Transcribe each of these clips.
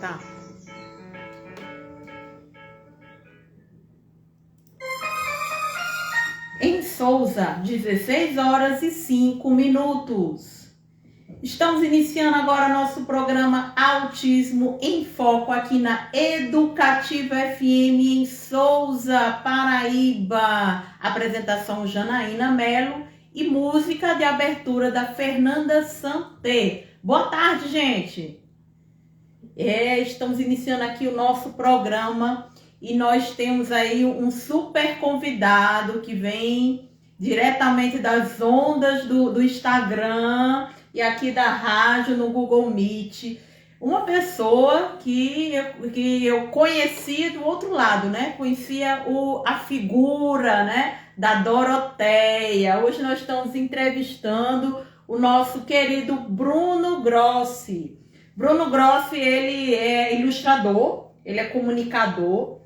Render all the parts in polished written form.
Tá. Em Souza, 16h05. Estamos iniciando agora nosso programa Autismo em Foco aqui na Educativa FM em Souza, Paraíba. Apresentação Janaína Melo e música de abertura da Fernanda Santé. Boa tarde, gente. Estamos iniciando aqui o nosso programa e nós temos aí um super convidado que vem diretamente das ondas do Instagram e aqui da rádio no Google Meet. Uma pessoa que eu conheci do outro lado, né? Conhecia a figura, né, da Doroteia. Hoje nós estamos entrevistando o nosso querido Bruno Grossi. Bruno Grossi, ele é ilustrador, ele é comunicador,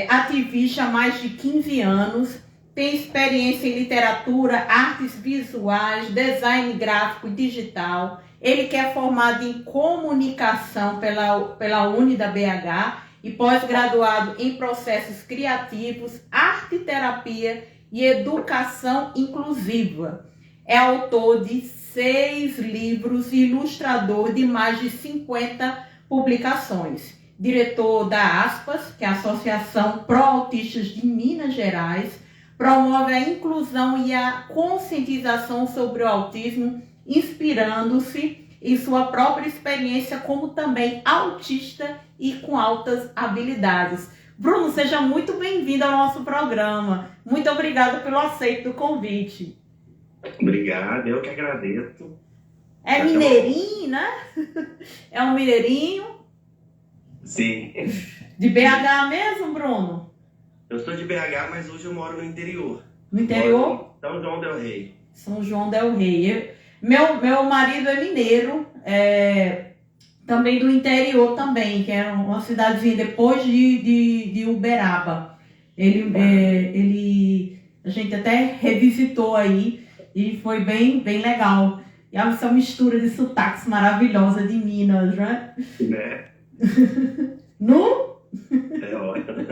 ativista há mais de 15 anos, tem experiência em literatura, artes visuais, design gráfico e digital. Ele que é formado em comunicação pela Uni da BH e pós-graduado em processos criativos, arte terapia e educação inclusiva. É autor de 6 livros e ilustrador de mais de 50 publicações. Diretor da ASPAS, que é a Associação Pró-Autistas de Minas Gerais, promove a inclusão e a conscientização sobre o autismo, inspirando-se em sua própria experiência como também autista e com altas habilidades. Bruno, seja muito bem-vindo ao nosso programa. Muito obrigada pelo aceito do convite. Obrigado, eu que agradeço. É mineirinho, né? É um mineirinho? Sim. De BH mesmo, Bruno? Eu sou de BH, mas hoje eu moro no interior. No interior? São João del Rei. São João del Rei. Meu marido é mineiro, também do interior também, que é uma cidadezinha depois de Uberaba. A gente até revisitou aí e foi bem, bem legal. E essa mistura de sotaques maravilhosa de Minas, né? Né? É ótimo.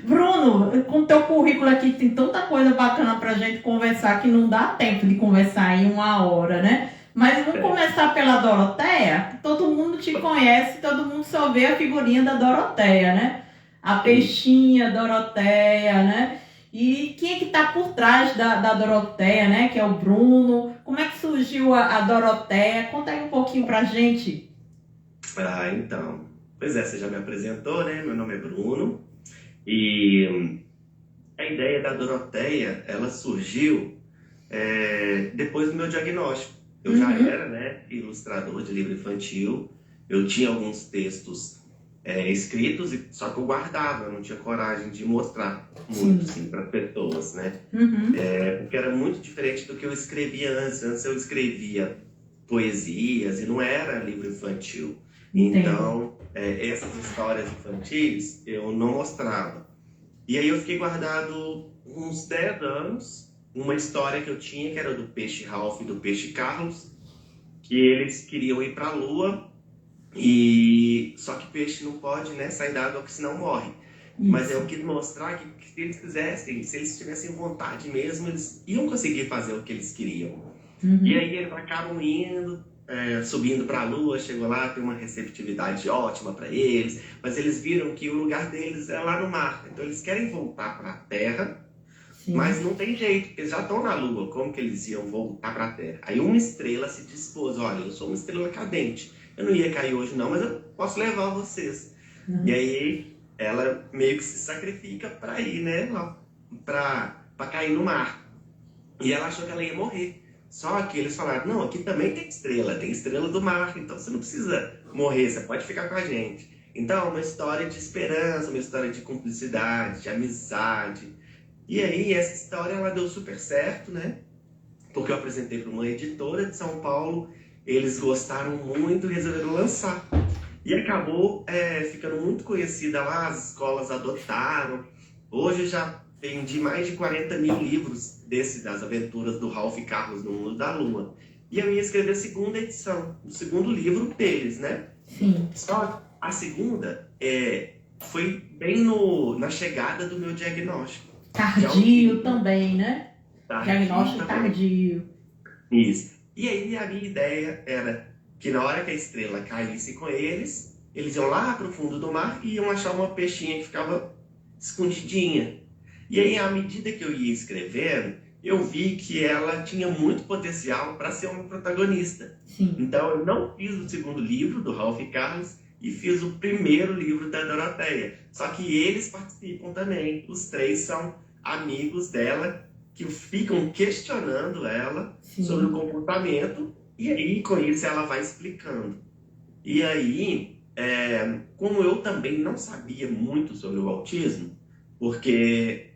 Bruno, com o teu currículo aqui tem tanta coisa bacana pra gente conversar que não dá tempo de conversar em 1 hora, né? Mas vamos começar pela Doroteia, que todo mundo te conhece, todo mundo só vê a figurinha da Doroteia, né? A peixinha Doroteia, né? E quem é que tá por trás da Doroteia, né? Que é o Bruno. Como é que surgiu a Doroteia? Conta aí um pouquinho pra gente. Então. Pois você já me apresentou, né? Meu nome é Bruno. E a ideia da Doroteia, ela surgiu depois do meu diagnóstico. Eu já era, né, ilustrador de livro infantil. Eu tinha alguns textos escritos, só que eu guardava, eu não tinha coragem de mostrar muito assim, para pessoas, né? Porque era muito diferente do que eu escrevia antes. Antes eu escrevia poesias e não era livro infantil. Então, essas histórias infantis eu não mostrava. E aí eu fiquei guardado uns 10 anos, uma história que eu tinha, que era do peixe Ralph e do peixe Carlos, que eles queriam ir para a Lua, só que peixe não pode, né, sair da água, porque senão morre. Mas eu quis mostrar que se eles quisessem, se eles tivessem vontade mesmo, eles iam conseguir fazer o que eles queriam. E aí eles acabam indo, subindo para a Lua, chegou lá, tem uma receptividade ótima para eles, mas eles viram que o lugar deles é lá no mar, então eles querem voltar para a Terra, mas não tem jeito, porque eles já estão na Lua, como que eles iam voltar para a Terra? Aí uma estrela se dispôs, olha, eu sou uma estrela cadente, eu não ia cair hoje não, mas eu posso levar vocês. E aí ela meio que se sacrifica para ir, né, para cair no mar. E ela achou que ela ia morrer. Só que eles falaram, não, aqui também tem estrela do mar, então você não precisa morrer, você pode ficar com a gente. Então, uma história de esperança, uma história de cumplicidade, de amizade, E aí, essa história, ela deu super certo, né? Porque eu apresentei para uma editora de São Paulo, eles gostaram muito e resolveram lançar. E acabou ficando muito conhecida lá, as escolas adotaram. Hoje eu já vendi mais de 40 mil livros das aventuras do Ralph e Carlos no Mundo da Lua. E eu ia escrever a segunda edição, o segundo livro deles, né? Sim. Só a segunda foi bem na chegada do meu diagnóstico. Tardio também, né? Diagnóstico também. tardio. Isso. E aí a minha ideia era que na hora que a estrela caísse com eles iam lá para o fundo do mar e iam achar uma peixinha que ficava escondidinha. E aí, à medida que eu ia escrevendo, eu vi que ela tinha muito potencial para ser uma protagonista. Sim. Então, eu não fiz o segundo livro do Ralph e Carlos e fiz o primeiro livro da Doroteia. Só que eles participam também. Os três são amigos dela que ficam questionando ela sobre o comportamento e aí, com isso, ela vai explicando. E aí, como eu também não sabia muito sobre o autismo, porque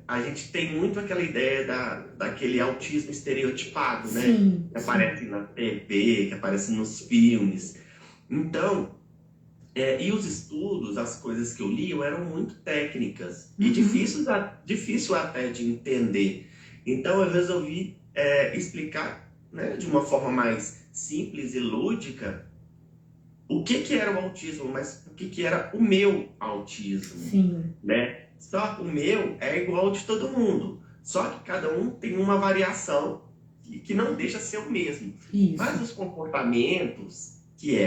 a gente tem muito aquela ideia daquele autismo estereotipado, né? Sim, que aparece na TV, que aparece nos filmes. Então, e os estudos, as coisas que eu li, eram muito técnicas e difícil até de entender. Então, eu resolvi explicar, né, de uma forma mais simples e lúdica o que era o autismo, mas o que era o meu autismo. Sim. Né? Só que o meu é igual ao de todo mundo. Só que cada um tem uma variação que não deixa ser o mesmo. Isso. Mas os comportamentos, que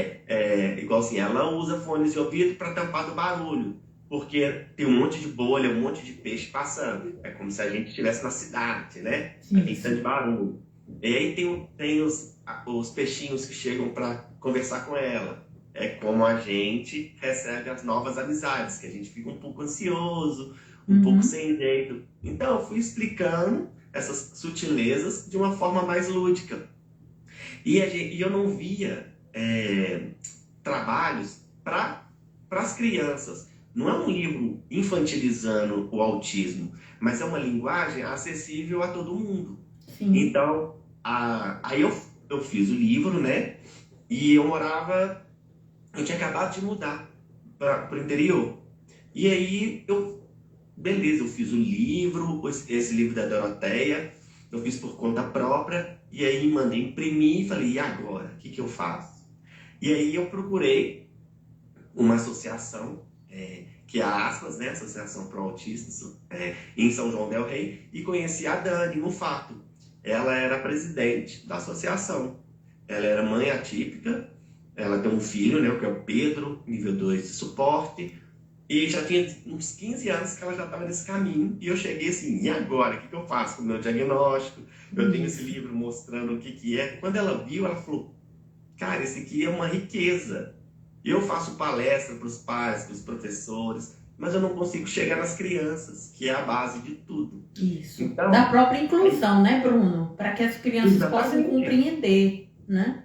igual assim, ela usa fones de ouvido para tampar do barulho, porque tem um monte de bolha, um monte de peixe passando. É como se a gente estivesse na cidade, né? Tem tanto de barulho. E aí tem os peixinhos que chegam para conversar com ela. É como a gente recebe as novas amizades, que a gente fica um pouco ansioso, um pouco sem jeito. Então, eu fui explicando essas sutilezas de uma forma mais lúdica. E eu não via trabalhos para as crianças. Não é um livro infantilizando o autismo, mas é uma linguagem acessível a todo mundo. Sim. Então, aí eu fiz o livro, né? E eu tinha acabado de mudar para o interior. E aí, beleza, eu fiz o livro, esse livro da Doroteia, eu fiz por conta própria, e aí mandei imprimir e falei, e agora? O que eu faço? E aí eu procurei uma associação, que é a Aspas, né? Associação Pro Autistas, em São João del Rei, e conheci a Dani Mufato. Ela era presidente da associação. Ela era mãe atípica, ela tem um filho, né, que é o Pedro, nível 2 de suporte, e já tinha uns 15 anos que ela já estava nesse caminho, e eu cheguei assim, e agora? O que eu faço com o meu diagnóstico? Eu tenho esse livro mostrando o que é. Quando ela viu, ela falou, cara, esse aqui é uma riqueza. Eu faço palestra para os pais, para os professores, mas eu não consigo chegar nas crianças, que é a base de tudo. Isso. Então, da própria inclusão, né, Bruno? Para que as crianças possam compreender, né?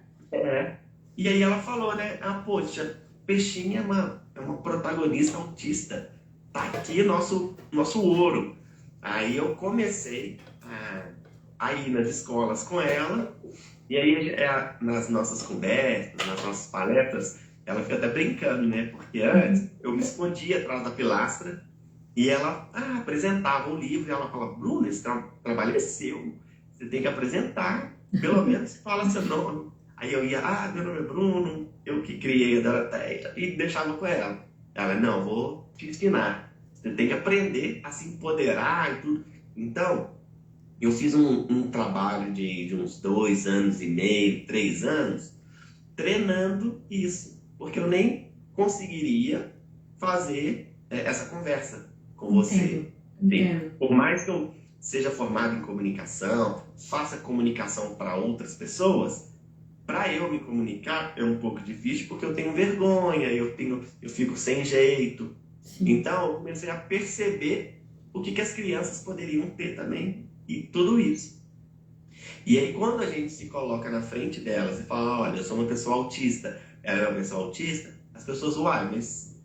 E aí ela falou, né? Poxa, Peixinha é uma protagonista autista. Tá aqui nosso ouro. Aí eu comecei a ir nas escolas com ela. E aí, nas nossas conversas, nas nossas palestras, ela fica até brincando, né? Porque antes eu me escondia atrás da pilastra e ela apresentava o livro e ela fala, Bruno, esse trabalho é seu. Você tem que apresentar. Pelo menos fala seu nome. Aí eu ia, meu nome é Bruno, eu que criei a Doroteia, e deixava com ela. Ela, não, vou te ensinar. Você tem que aprender a se empoderar e tudo. Então, eu fiz um trabalho de uns 2 anos e meio, 3 anos, treinando isso. Porque eu nem conseguiria fazer essa conversa com você. Entendo. Por mais que eu seja formado em comunicação, faça comunicação para outras pessoas, para eu me comunicar é um pouco difícil porque eu tenho vergonha, eu fico sem jeito. Sim. Então eu comecei a perceber o que as crianças poderiam ter também e tudo isso. E aí quando a gente se coloca na frente delas e fala, olha, eu sou uma pessoa autista, ela é uma pessoa autista, as pessoas, mas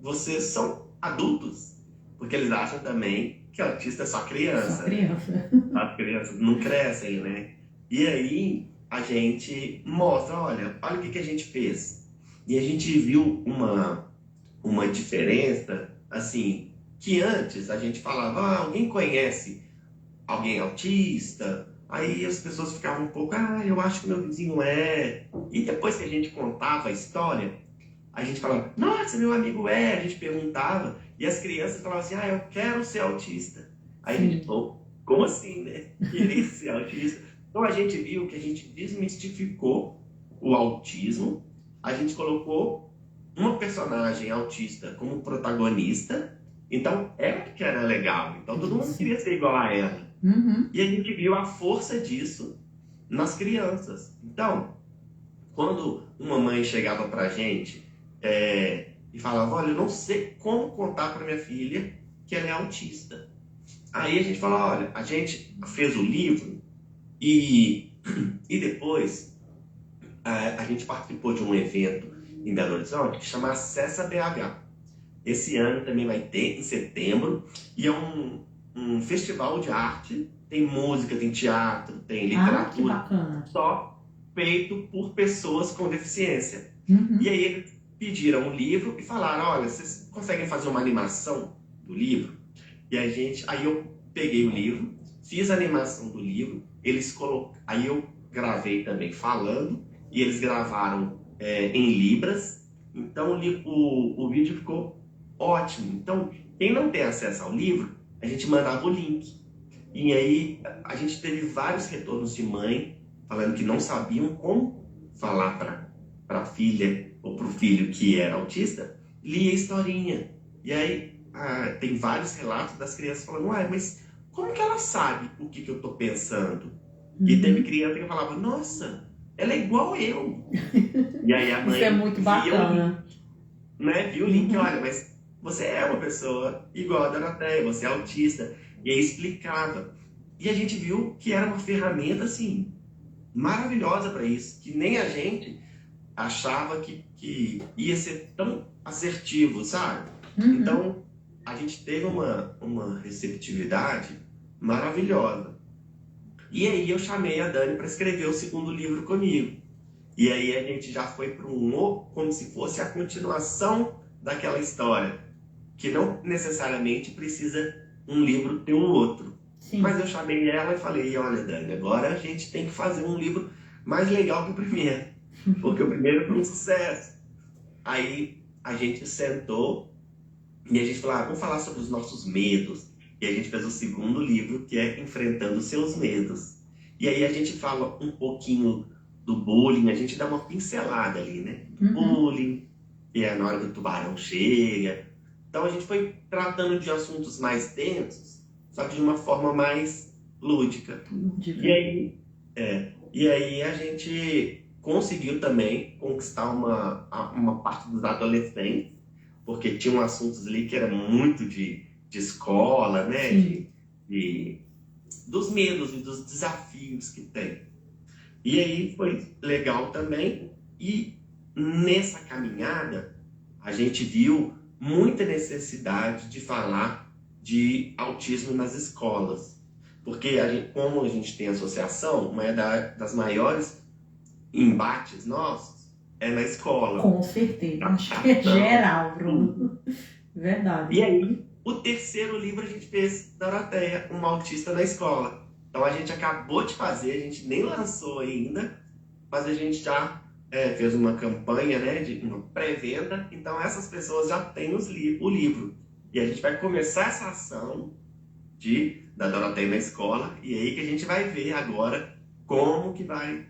vocês são adultos, porque eles acham também que autista é só criança. Só criança. As crianças não crescem, né? E aí a gente mostra, olha o que a gente fez. E a gente viu uma diferença, assim, que antes a gente falava, alguém conhece alguém autista? Aí as pessoas ficavam um pouco, eu acho que meu vizinho é. E depois que a gente contava a história, a gente falava, nossa, meu amigo é. A gente perguntava, e as crianças falavam assim, eu quero ser autista. Aí a gente falou, como assim, né? Queria ser autista. Então a gente viu que a gente desmistificou o autismo, a gente colocou uma personagem autista como protagonista, então ela que era legal, então todo mundo queria ser igual a ela. Uhum. E a gente viu a força disso nas crianças. Então, quando uma mãe chegava pra gente e falava, olha, eu não sei como contar pra minha filha que ela é autista. Aí a gente falou, olha, a gente fez o livro e depois a gente participou de um evento em Belo Horizonte que chama Acessa BH. Esse ano também vai ter, em setembro, e é um festival de arte, tem música, tem teatro, tem literatura, que bacana. só feito por pessoas com deficiência. Uhum. E aí eles pediram um livro e falaram, olha, vocês conseguem fazer uma animação do livro? E aí eu peguei o livro, fiz a animação do livro, aí eu gravei também falando, e eles gravaram em Libras, então o vídeo ficou ótimo. Então, quem não tem acesso ao livro, a gente mandava o link. E aí a gente teve vários retornos de mãe falando que não sabiam como falar para a filha ou para o filho que era autista, lia a historinha. E aí tem vários relatos das crianças falando, mas como que ela sabe o que eu estou pensando? Uhum. E teve criança que falava, nossa, ela é igual eu. E aí a mãe Isso é muito bacana. Viu o link, olha, mas você é uma pessoa igual a Doroteia, você é autista. E aí explicava. E a gente viu que era uma ferramenta, assim, maravilhosa para isso. Que nem a gente achava que ia ser tão assertivo, sabe? Uhum. Então, a gente teve uma receptividade maravilhosa. E aí eu chamei a Dani para escrever o segundo livro comigo. E aí a gente já foi para como se fosse a continuação daquela história, que não necessariamente precisa um livro ter um outro. Sim. Mas eu chamei ela e falei, olha, Dani, agora a gente tem que fazer um livro mais legal que o primeiro, porque o primeiro foi um sucesso. Aí a gente sentou e a gente falou, vamos falar sobre os nossos medos. E a gente fez o segundo livro, que é Enfrentando Seus Medos. E aí a gente fala um pouquinho do bullying, a gente dá uma pincelada ali, né? Uhum. Bullying, e é na hora que o tubarão chega. Então a gente foi tratando de assuntos mais densos, só que de uma forma mais lúdica. E aí a gente conseguiu também conquistar uma parte dos adolescentes, porque tinham assuntos ali que eram muito de escola, né? Dos medos e dos desafios que tem. E aí foi legal também. E nessa caminhada, a gente viu muita necessidade de falar de autismo nas escolas. Porque, como a gente tem associação, uma das maiores embates nossos é na escola. Com certeza. Acho que é geral, Bruno. Verdade. E aí, o terceiro livro a gente fez, Doroteia, uma autista na escola. Então a gente acabou de fazer, a gente nem lançou ainda, mas a gente já fez uma campanha, né, de uma pré-venda. Então essas pessoas já têm o livro. E a gente vai começar essa ação da Doroteia na escola, e aí que a gente vai ver agora como que vai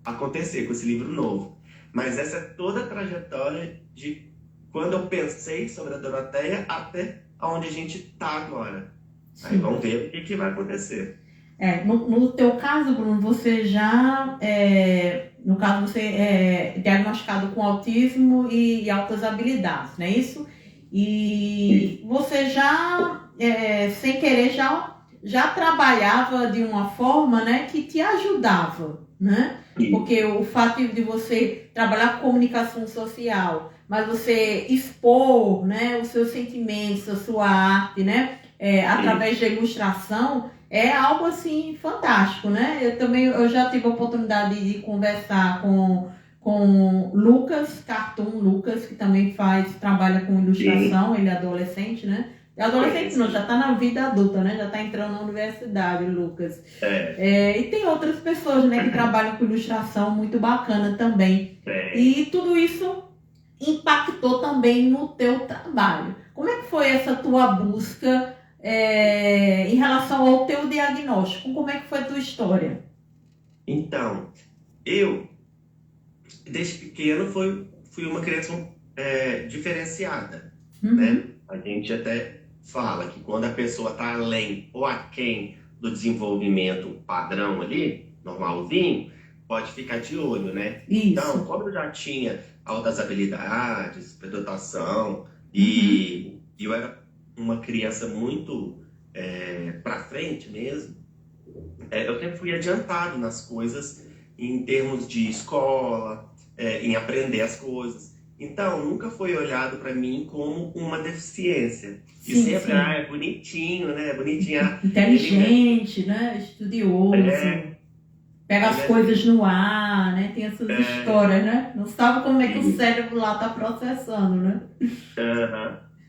acontecer com esse livro novo. Mas essa é toda a trajetória de quando eu pensei sobre a Doroteia até onde a gente está agora. Sim. Aí vamos ver o que vai acontecer. No teu caso, Bruno, você já, no caso, você é diagnosticado com autismo e altas habilidades, não é isso? E você já, sem querer, já trabalhava de uma forma, né, que te ajudava, né? Sim. Porque o fato de você trabalhar com comunicação social, mas você expor, né, os seus sentimentos, a sua arte, né, através da ilustração, é algo assim fantástico, né? Eu já tive a oportunidade de conversar com Lucas, Cartoon Lucas, que também trabalha com ilustração, ele é adolescente, né? Adolescente não, já está na vida adulta, né? Já está entrando na universidade, Lucas. E tem outras pessoas, né, que trabalham com ilustração, muito bacana também. E tudo isso impactou também no teu trabalho. Como é que foi essa tua busca em relação ao teu diagnóstico? Como é que foi a tua história? Então, eu, desde pequeno, fui uma criança diferenciada, né? A gente até fala que quando a pessoa está além ou aquém do desenvolvimento padrão ali, normalzinho, pode ficar de olho, né? Isso. Então, como eu já tinha altas habilidades, superdotação, e eu era uma criança muito para frente mesmo, eu sempre fui adiantado nas coisas em termos de escola, em aprender as coisas. Então, nunca foi olhado para mim como uma deficiência. Sim, e sempre, é bonitinho, né? Bonitinha. Inteligente, né? Estudioso. Pega as coisas no ar, né? Tem essas histórias, né? Não sabe como é que o cérebro lá tá processando, né?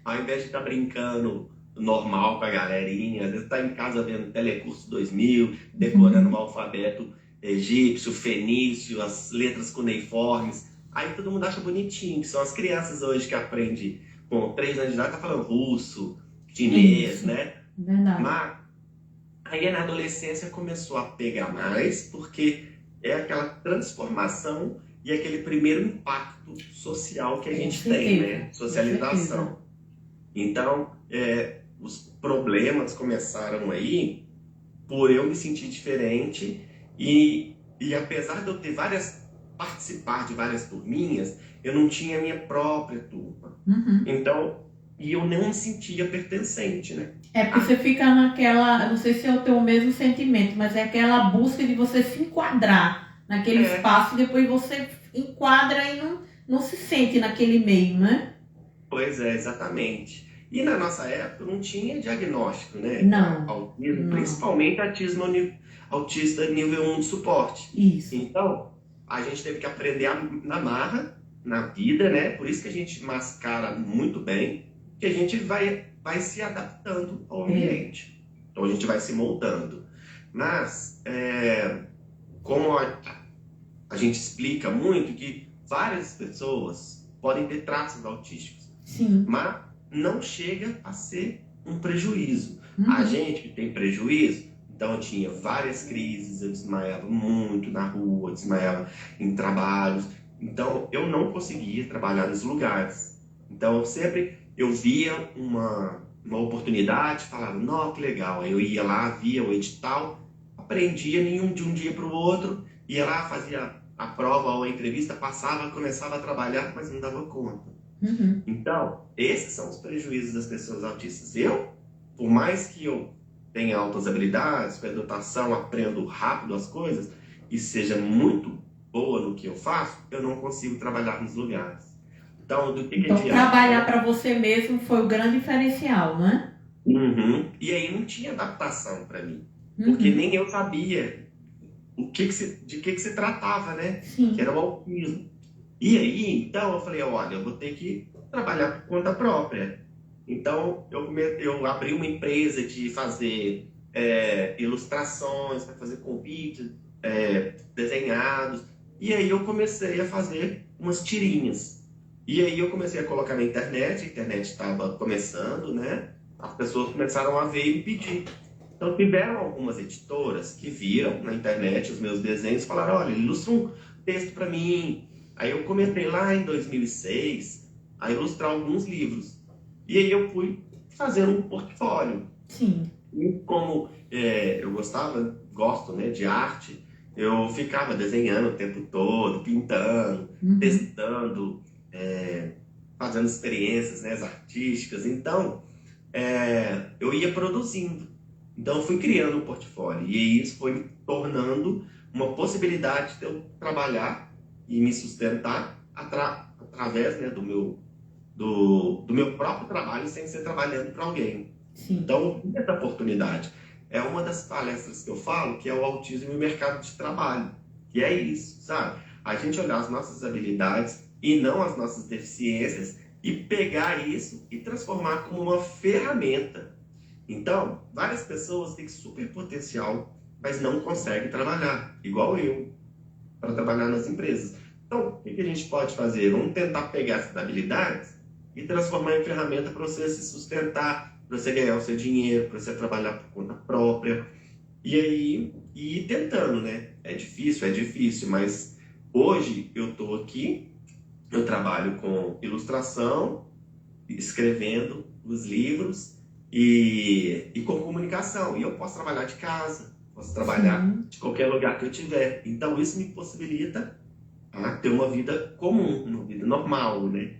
Ao invés de estar brincando normal com a galerinha, às vezes tá em casa vendo Telecurso 2000, decorando o alfabeto egípcio, fenício, as letras cuneiformes. Aí todo mundo acha bonitinho, que são as crianças hoje que aprendem com 3 anos de idade, tá falando russo, chinês, né? Verdade. Mas aí na adolescência começou a pegar mais, porque é aquela transformação e aquele primeiro impacto social que a gente tem, né? Socialização. Então, os problemas começaram aí por eu me sentir diferente e apesar de eu ter participar de várias turminhas, eu não tinha a minha própria turma. Então, e eu não me sentia pertencente, né? Porque você fica naquela, eu não sei se é o teu mesmo sentimento, mas é aquela busca de você se enquadrar naquele espaço e depois você enquadra e não se sente naquele meio, né? Pois é, exatamente. E na nossa época não tinha diagnóstico, né? Não. Autismo, principalmente autista nível 1 de suporte. Isso. Então, a gente teve que aprender na marra, na vida, né? Por isso que a gente mascara muito bem, que a gente vai se adaptando ao ambiente. Então, a gente vai se moldando. Mas, como a gente explica muito que várias pessoas podem ter traços autísticos. Sim. Mas não chega a ser um prejuízo. A gente que tem prejuízo, então eu tinha várias crises, eu desmaiava muito na rua, desmaiava em trabalhos. Então eu não conseguia trabalhar nos lugares. Então eu via uma oportunidade, falava, nossa, que legal. Aí eu ia lá, via o edital, aprendia de um dia para o outro, ia lá, fazia a prova ou a entrevista, passava, começava a trabalhar, mas não dava conta. Então, esses são os prejuízos das pessoas autistas. Por mais que eu tenha altas habilidades, superdotação, aprendo rápido as coisas e seja muito boa no que eu faço, eu não consigo trabalhar nos lugares. Então, trabalhar para você mesmo foi o grande diferencial, né? E aí não tinha adaptação para mim, porque nem eu sabia de que se tratava, né? Sim. Que era o autismo. E aí, então, eu falei, olha, eu vou ter que trabalhar por conta própria. Então, eu abri uma empresa de fazer ilustrações, para fazer convites desenhados. E aí eu comecei a fazer umas tirinhas. E aí eu comecei a colocar na internet, a internet estava começando, né? As pessoas começaram a ver e me pedir. Então, tiveram algumas editoras que viram na internet os meus desenhos e falaram, olha, ilustra um texto para mim. Aí eu comecei lá em 2006 a ilustrar alguns livros. E aí eu fui fazendo um portfólio. Sim. E como eu gosto, né, de arte, eu ficava desenhando o tempo todo, pintando, testando, fazendo experiências, né, artísticas. Então, eu ia produzindo. Então, eu fui criando um portfólio. E isso foi me tornando uma possibilidade de eu trabalhar e me sustentar através, né, do meu próprio trabalho, sem ser trabalhando para alguém. Sim. Então, essa oportunidade é uma das palestras que eu falo, que é o autismo e o mercado de trabalho. E é isso, sabe? A gente olhar as nossas habilidades e não as nossas deficiências e pegar isso e transformar como uma ferramenta. Então, várias pessoas têm super potencial, mas não conseguem trabalhar, igual eu, para trabalhar nas empresas. Então, o que a gente pode fazer? Vamos tentar pegar essas habilidades e transformar em ferramenta para você se sustentar, para você ganhar o seu dinheiro, para você trabalhar por conta própria. E aí, ir tentando, né? É difícil, mas hoje eu estou aqui, eu trabalho com ilustração, escrevendo os livros e com comunicação. E eu posso trabalhar de casa, posso trabalhar Sim. de qualquer lugar que eu tiver. Então, isso me possibilita ter uma vida comum, uma vida normal, né?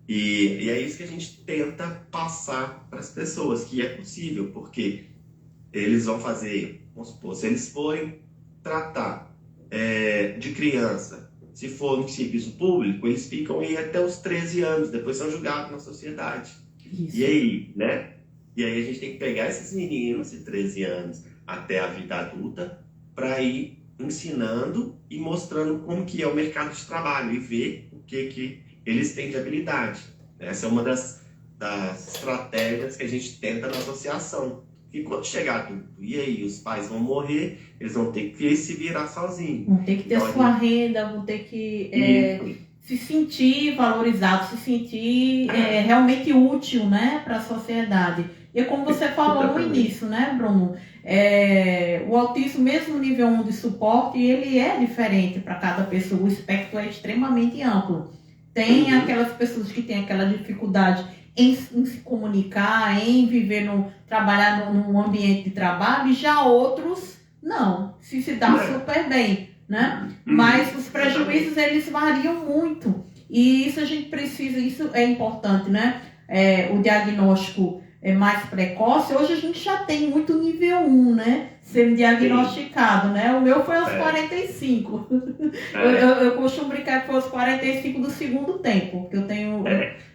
E é isso que a gente tenta passar para as pessoas, que é possível, porque eles vão fazer, vamos supor, se eles forem tratar de criança, se for no serviço público, eles ficam aí até os 13 anos, depois são julgados na sociedade. Isso. E aí, né? E aí a gente tem que pegar esses meninos de 13 anos até a vida adulta para ir ensinando e mostrando como que é o mercado de trabalho e ver o que eles têm de habilidade. Essa é uma das estratégias que a gente tenta na associação. E quando chegar adulto, e aí os pais vão morrer, eles vão ter que se virar sozinhos. Vão ter que ter Então, sua renda, vão ter que se sentir valorizado, se sentir realmente útil, né, para a sociedade. E como você falou no início, né, Bruno? O autismo, mesmo nível 1 de suporte, ele é diferente para cada pessoa. O espectro é extremamente amplo. Tem aquelas pessoas que têm aquela dificuldade em se comunicar, em viver, trabalhar num ambiente de trabalho, e já outros não, se dá super bem, né? Mas os prejuízos, eles variam muito, e isso a gente precisa, isso é importante, né? O diagnóstico mais precoce, hoje a gente já tem muito nível 1, né? Sendo diagnosticado, né? O meu foi aos 45. Eu costumo brincar que foi aos 45 do segundo tempo, porque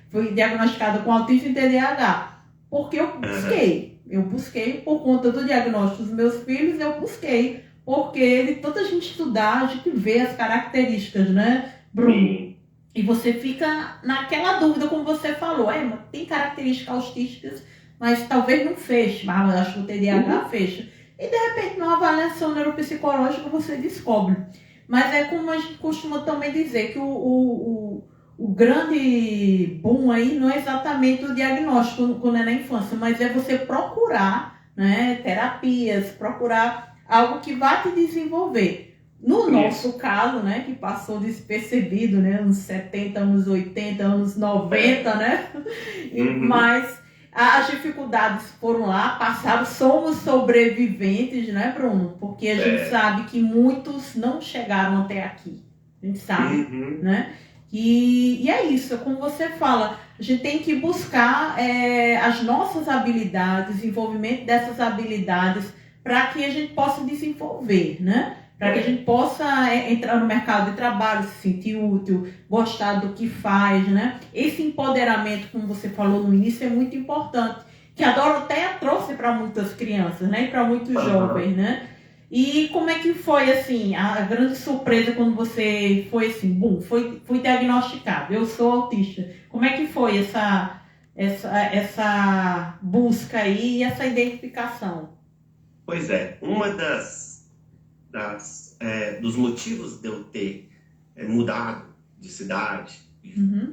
fui diagnosticado com autismo e TDAH, porque eu busquei por conta do diagnóstico dos meus filhos, eu busquei, porque de tanta gente estudar, a gente vê as características, né, Bruno? Sim. E você fica naquela dúvida, como você falou, mas tem características autísticas, mas talvez não feche, mas acho que o TDAH fecha. E de repente, numa avaliação neuropsicológica, você descobre. Mas é como a gente costuma também dizer, que o grande boom aí não é exatamente o diagnóstico quando é na infância, mas é você procurar, né, terapias, procurar algo que vá te desenvolver. No nosso caso, né, que passou despercebido, né, anos 70, anos 80, anos 90, né, mas as dificuldades foram lá, passaram, somos sobreviventes, né, Bruno? Porque a gente sabe que muitos não chegaram até aqui, a gente sabe, né? E é isso, como você fala, a gente tem que buscar as nossas habilidades, desenvolvimento dessas habilidades, para que a gente possa desenvolver, né? Para que a gente possa entrar no mercado de trabalho, se sentir útil, gostar do que faz, né? Esse empoderamento, como você falou no início, é muito importante, que a Doroteia trouxe para muitas crianças, né? E para muitos jovens, né? E como é que foi, assim, a grande surpresa quando você foi assim, fui diagnosticado, eu sou autista. Como é que foi essa busca aí e essa identificação? Pois é, uma dos motivos de eu ter mudado de cidade,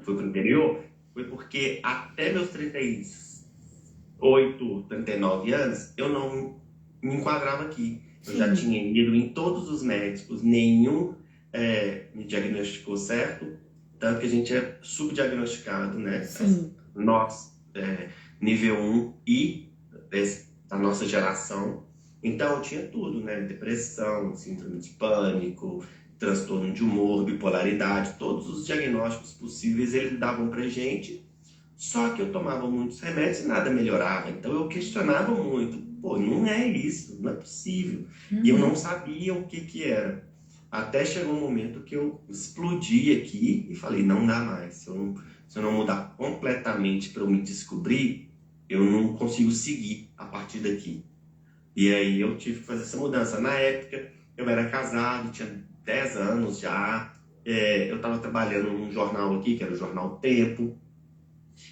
fui para o interior, foi porque até meus 38, 39 anos, eu não me enquadrava aqui. Eu já tinha ido em todos os médicos, nenhum me diagnosticou certo, tanto que a gente é subdiagnosticado, né? Nós, nível 1 e da nossa geração. Então eu tinha tudo, né? Depressão, síndrome de pânico, transtorno de humor, bipolaridade, todos os diagnósticos possíveis eles davam pra gente, só que eu tomava muitos remédios e nada melhorava. Então eu questionava muito, não é isso, não é possível. E eu não sabia o que era. Até chegou um momento que eu explodi aqui e falei, não dá mais. Se eu não mudar completamente para eu me descobrir, eu não consigo seguir a partir daqui. E aí eu tive que fazer essa mudança. Na época, eu era casado, tinha 10 anos já. Eu estava trabalhando num jornal aqui, que era o Jornal Tempo.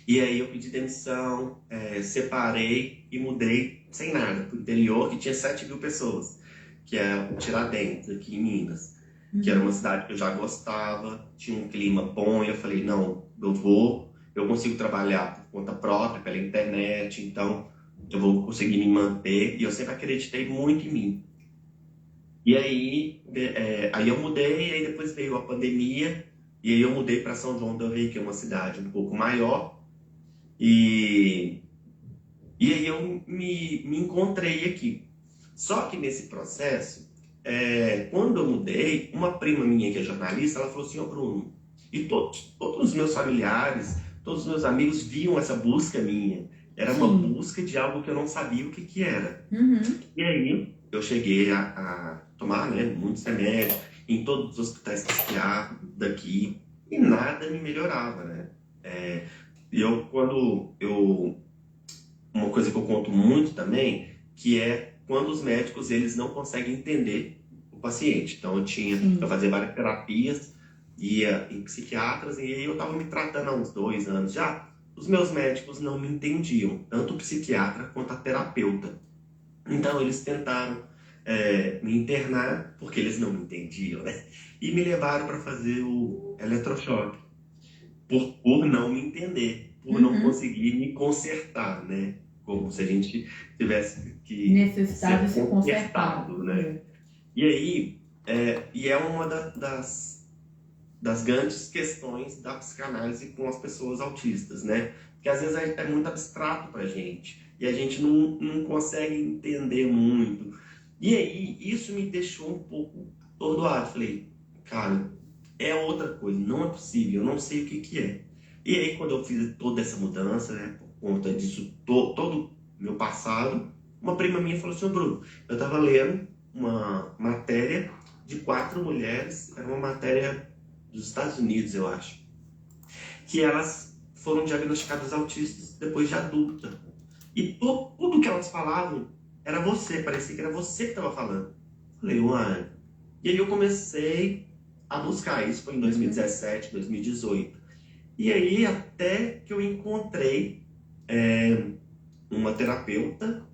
E aí eu pedi demissão, separei e mudei sem nada para o interior, que tinha 7.000 pessoas, que é o Tiradentes, aqui em Minas, que era uma cidade que eu já gostava, tinha um clima bom, e eu falei, não, eu consigo trabalhar por conta própria, pela internet, então eu vou conseguir me manter, e eu sempre acreditei muito em mim. E aí eu mudei, e aí depois veio a pandemia, e aí eu mudei para São João del Rei, que é uma cidade um pouco maior, e aí eu me encontrei aqui. Só que nesse processo, quando eu mudei, uma prima minha que é jornalista, ela falou assim, ô Bruno, e todos os meus familiares, todos os meus amigos viam essa busca minha. Era uma Sim. busca de algo que eu não sabia o que era. Uhum. E aí eu cheguei a tomar, né, muitos remédios em todos os hospitais psiquiátricos daqui e nada me melhorava, né? E uma coisa que eu conto muito também, que é quando os médicos eles não conseguem entender o paciente. Então eu fazia várias terapias, ia em psiquiatras, e aí eu estava me tratando há uns 2 anos já. Os meus médicos não me entendiam, tanto o psiquiatra quanto a terapeuta. Então eles tentaram me internar, porque eles não me entendiam, né? E me levaram para fazer o eletrochoque, por não me entender, por não conseguir me consertar, né? Como se a gente tivesse que Necessidade de ser ser consertado, né? E aí, é uma das grandes questões da psicanálise com as pessoas autistas, né? Porque às vezes é muito abstrato pra gente, e a gente não consegue entender muito. E aí, isso me deixou um pouco atordoado. Falei, cara, é outra coisa, não é possível, eu não sei o que é. E aí, quando eu fiz toda essa mudança, né, por conta disso, todo o meu passado, uma prima minha falou assim, Bruno, eu estava lendo uma matéria de 4 mulheres, era uma matéria dos Estados Unidos, eu acho, que elas foram diagnosticadas autistas depois de adulta. E tudo que elas falavam era você, parecia que era você que estava falando. Falei, uai. E aí eu comecei a buscar, isso foi em 2017, 2018. E aí até que eu encontrei uma terapeuta,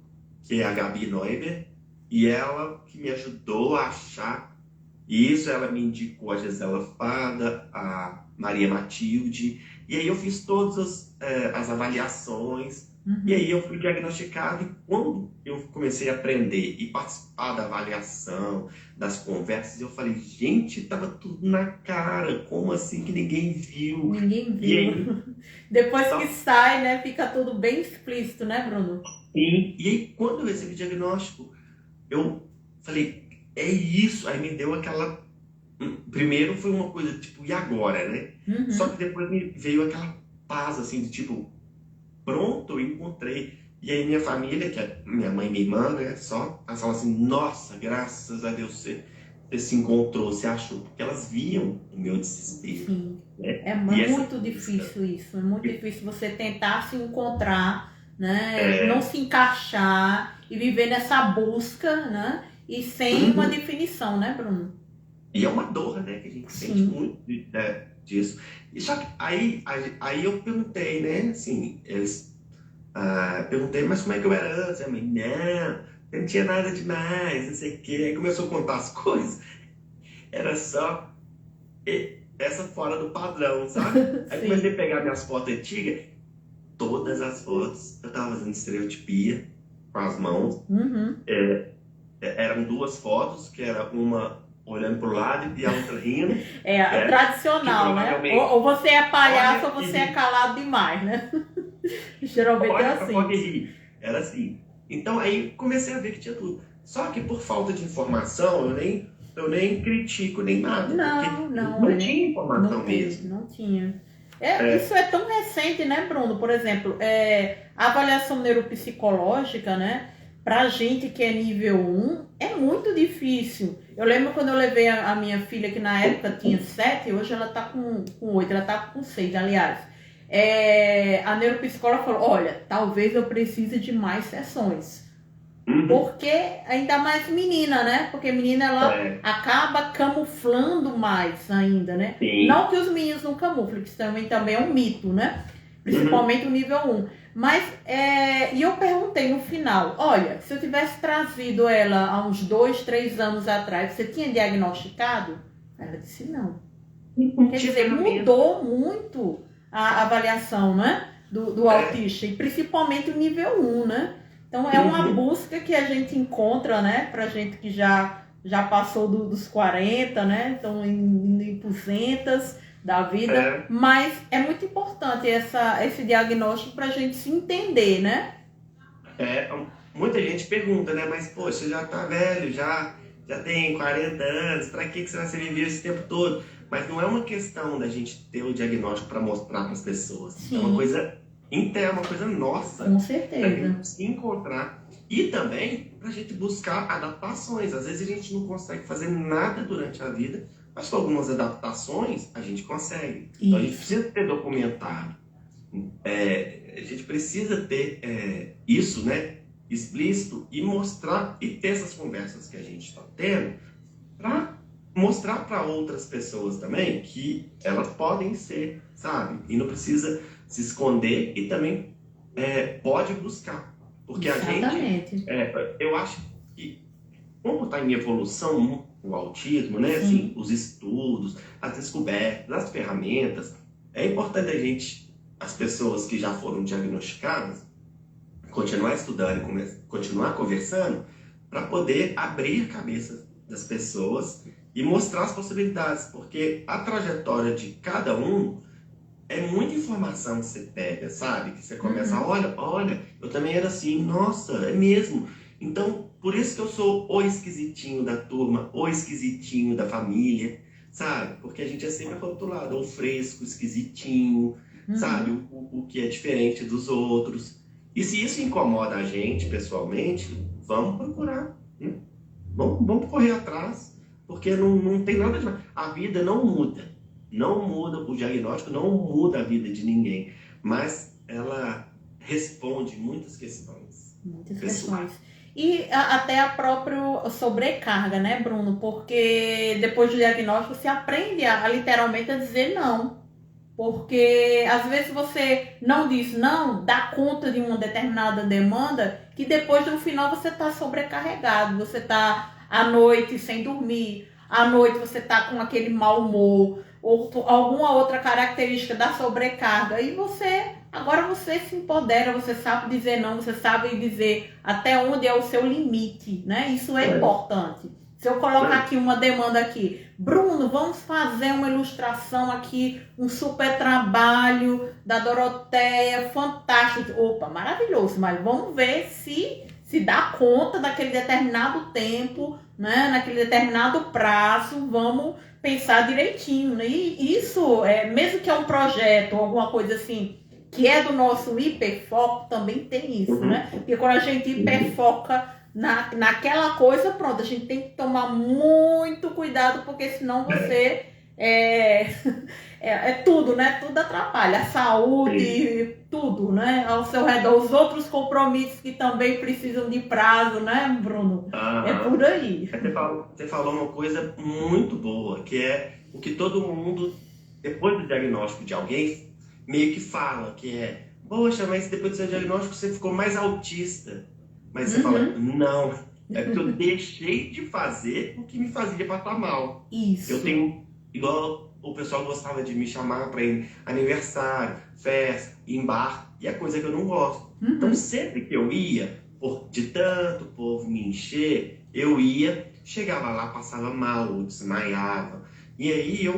que é a Gabi Neuber, e ela que me ajudou a achar isso. Ela me indicou a Gisela Fada, a Maria Matilde, e aí eu fiz todas as avaliações. E aí eu fui diagnosticado, e quando eu comecei a aprender e participar da avaliação, das conversas, eu falei, gente, tava tudo na cara, como assim que ninguém viu? Ninguém viu. E aí, depois que sai, né, fica tudo bem explícito, né, Bruno? E aí quando eu recebi o diagnóstico, eu falei, é isso. Aí me deu aquela... Primeiro foi uma coisa tipo, e agora, né? Só que depois me veio aquela paz, assim, de tipo, pronto, eu encontrei. E aí minha família, que é minha mãe e minha irmã, né, elas falam assim, nossa, graças a Deus você se encontrou, você achou, porque elas viam o meu desespero. Sim. Né? É muito difícil isso, é muito difícil você tentar se encontrar, né, não se encaixar e viver nessa busca, né, e sem uma definição, né, Bruno? E é uma dor, né, que a gente sente muito disso. E só que aí eu perguntei, né, assim, perguntei, mas como é que eu era antes? A mãe, não tinha nada demais, não sei o quê. Aí começou a contar as coisas, era só essa fora do padrão, sabe? Aí comecei a pegar minhas fotos antigas, todas as fotos eu tava fazendo estereotipia com as mãos. Eram 2 fotos, que era uma olhando pro lado e a outra rindo. É tradicional, né? Ou você é palhaço ou você é calado demais, né? Geralmente é assim. Pode rir. Era assim. Então aí comecei a ver que tinha tudo. Só que por falta de informação, eu nem critico nem nada. Não tinha informação mesmo. Não tinha. Isso é tão recente, né, Bruno? Por exemplo, a avaliação neuropsicológica, né? Pra gente que é nível 1, é muito difícil. Eu lembro quando eu levei a minha filha, que na época tinha 7, hoje ela tá com 8, ela tá com 6, aliás. A neuropsicóloga falou, olha, talvez eu precise de mais sessões. Porque, ainda mais menina, né? Porque menina, ela acaba camuflando mais ainda, né? Sim. Não que os meninos não camuflem, que isso também é um mito, né? Principalmente o nível 1. Mas, e eu perguntei no final, olha, se eu tivesse trazido ela há uns 2, 3 anos atrás, você tinha diagnosticado? Ela disse não. Quer dizer, mudou muito a avaliação, né? Do autista, e principalmente o nível 1, né? Então é uma busca que a gente encontra, né? Pra gente que já passou dos 40, né? Então em porcentas da vida. Mas é muito importante esse diagnóstico pra gente se entender, né? Muita gente pergunta, né? Mas, poxa, já tá velho, já tem 40 anos, pra que você vai ser viver esse tempo todo? Mas não é uma questão da gente ter o diagnóstico para mostrar para as pessoas. Sim. É uma coisa interna, uma coisa nossa. Com certeza. Pra gente se encontrar. E também pra gente buscar adaptações. Às vezes a gente não consegue fazer nada durante a vida, mas com algumas adaptações a gente consegue. Isso. Então a gente precisa ter documentado. A gente precisa ter isso, né, explícito, e mostrar, e ter essas conversas que a gente está tendo para mostrar para outras pessoas também que elas podem ser, sabe? E não precisa se esconder, e também pode buscar. Porque exatamente. A gente, eu acho que, como está em evolução o autismo, né? Assim, os estudos, as descobertas, as ferramentas, é importante as pessoas que já foram diagnosticadas, continuar estudando e continuar conversando para poder abrir a cabeça das pessoas e mostrar as possibilidades, porque a trajetória de cada um é muita informação que você pega, sabe? Que você começa, olha, eu também era assim, nossa, é mesmo. Então, por isso que eu sou o esquisitinho da turma, o esquisitinho da família, sabe? Porque a gente é sempre rotulado, o fresco, esquisitinho, sabe? O que é diferente dos outros. E se isso incomoda a gente pessoalmente, vamos procurar, né? Vamos correr atrás, porque não tem nada demais. A vida não muda, o diagnóstico não muda a vida de ninguém, mas ela responde muitas questões. Muitas questões. E até a própria sobrecarga, né, Bruno? Porque depois do diagnóstico você aprende literalmente a dizer não. Porque às vezes você não diz não, dá conta de uma determinada demanda, que depois no final você está sobrecarregado, você está à noite sem dormir, à noite você está com aquele mau humor, ou alguma outra característica da sobrecarga, e agora você se empodera, você sabe dizer não, você sabe dizer até onde é o seu limite, né? Isso é importante. Se eu colocar aqui uma demanda aqui, Bruno, vamos fazer uma ilustração aqui, um super trabalho da Doroteia, fantástico. Opa, maravilhoso, mas vamos ver se dá conta daquele determinado tempo, né? Naquele determinado prazo, vamos pensar direitinho, né? E isso, mesmo que é um projeto ou alguma coisa assim, que é do nosso hiperfoco, também tem isso, né? Porque quando a gente hiperfoca naquela coisa, pronto, a gente tem que tomar muito cuidado, porque senão você tudo, né? Tudo atrapalha, a saúde, tudo, né? Ao seu redor, os outros compromissos que também precisam de prazo, né, Bruno? É por aí. Você falou uma coisa muito boa, que é o que todo mundo, depois do diagnóstico de alguém, meio que fala, que é, poxa, mas depois do seu diagnóstico você ficou mais autista. Mas você fala, não, é porque eu deixei de fazer o que me fazia passar mal. Isso. Eu tenho, igual o pessoal gostava de me chamar para ir aniversário, festa, em bar, e é coisa que eu não gosto. Então sempre que eu ia, de tanto o povo me encher, eu ia, chegava lá, passava mal, desmaiava. E aí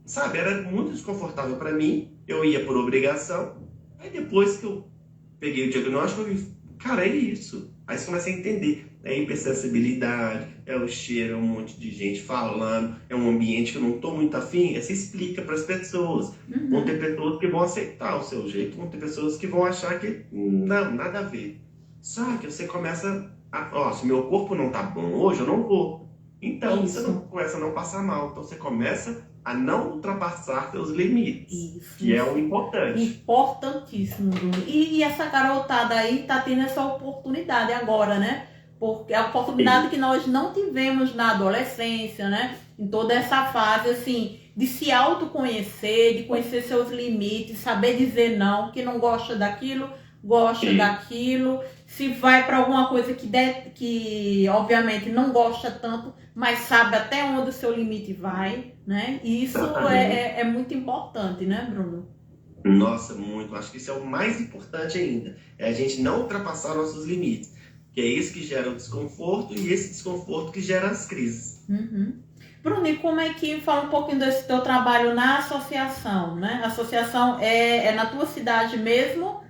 sabe, era muito desconfortável para mim, eu ia por obrigação. Aí depois que eu peguei o diagnóstico, eu vi, cara, é isso. Aí você começa a entender. É hipersensibilidade, é o cheiro, é um monte de gente falando, é um ambiente que eu não estou muito afim. Aí você explica para as pessoas. Vão ter pessoas que vão aceitar o seu jeito, vão ter pessoas que vão achar que não, nada a ver. Só que você começa Ó, se meu corpo não tá bom hoje, eu não vou. Então, você não Isso, começa a não passar mal. Então, você começa a não ultrapassar seus limites, isso, que é o isso. importante. Importantíssimo, Bruno. E essa garotada aí tá tendo essa oportunidade agora, né? Porque é a oportunidade que nós não tivemos na adolescência, né? Em toda essa fase, assim, de se autoconhecer, de conhecer seus limites, saber dizer não, que não gosta daquilo, gosta E, daquilo. Se vai para alguma coisa que obviamente não gosta tanto, mas sabe até onde o seu limite vai, né? E isso exatamente. é muito importante, né, Bruno? Nossa, muito. Acho que isso é o mais importante ainda. É a gente não ultrapassar nossos limites. Que é isso que gera o desconforto e esse desconforto que gera as crises. Uhum. Bruno, e como é que fala um pouquinho desse teu trabalho na associação, né? A associação é na tua cidade mesmo?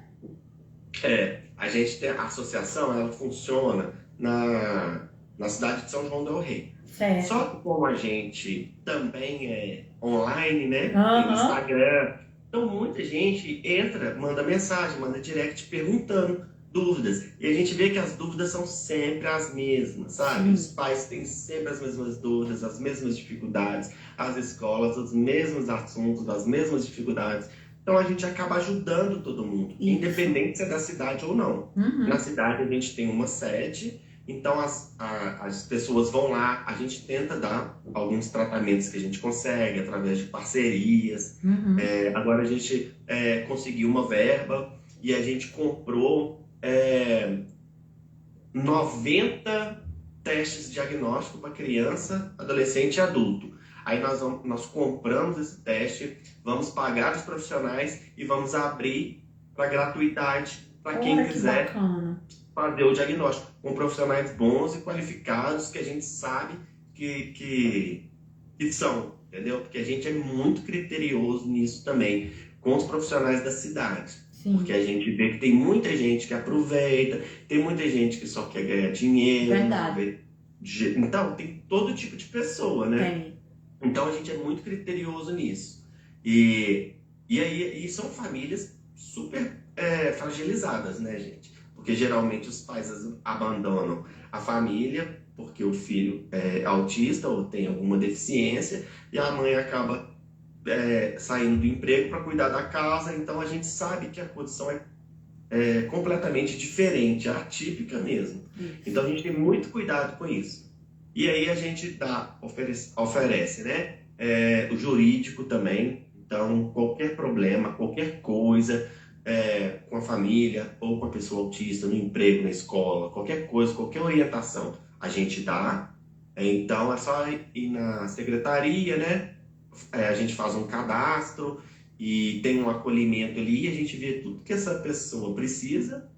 A gente tem a associação, ela funciona na cidade de São João del Rei. Certo. Só que como a gente também é online, né? Tem Aham. Instagram. Então muita gente entra, manda mensagem, manda direct perguntando dúvidas. E a gente vê que as dúvidas são sempre as mesmas, sabe? Os Sim. pais têm sempre as mesmas dúvidas, as mesmas dificuldades, as escolas, os mesmos assuntos, as mesmas dificuldades. Então a gente acaba ajudando todo mundo, Isso. independente se é da cidade ou não. Na Uhum. cidade a gente tem uma sede, então as pessoas vão lá, a gente tenta dar alguns tratamentos que a gente consegue através de parcerias. Uhum. Agora a gente conseguiu uma verba e a gente comprou 90 testes diagnósticos para criança, adolescente e adulto. Aí nós compramos esse teste, vamos pagar os profissionais e vamos abrir para gratuidade para quem Olha que quiser bacana. fazer o diagnóstico, com profissionais bons e qualificados que a gente sabe que são, entendeu? Porque a gente é muito criterioso nisso também, com os profissionais da cidade. Porque Sim, a gente vê que tem muita gente que aproveita, tem muita gente que só quer ganhar dinheiro, não verdade. vê. Então, tem todo tipo de pessoa, né? Tem. Então a gente é muito criterioso nisso. E, e são famílias super fragilizadas, né, gente? Porque geralmente os pais abandonam a família porque o filho é autista ou tem alguma deficiência e a mãe acaba saindo do emprego para cuidar da casa. Então a gente sabe que a condição é completamente diferente, atípica mesmo. Isso. Então a gente tem muito cuidado com isso. E aí a gente oferece, né? O jurídico também. Então, qualquer problema, qualquer coisa com a família ou com a pessoa autista, no emprego, na escola, qualquer coisa, qualquer orientação, a gente dá. Então, é só ir na secretaria, né? A gente faz um cadastro e tem um acolhimento ali e a gente vê tudo que essa pessoa precisa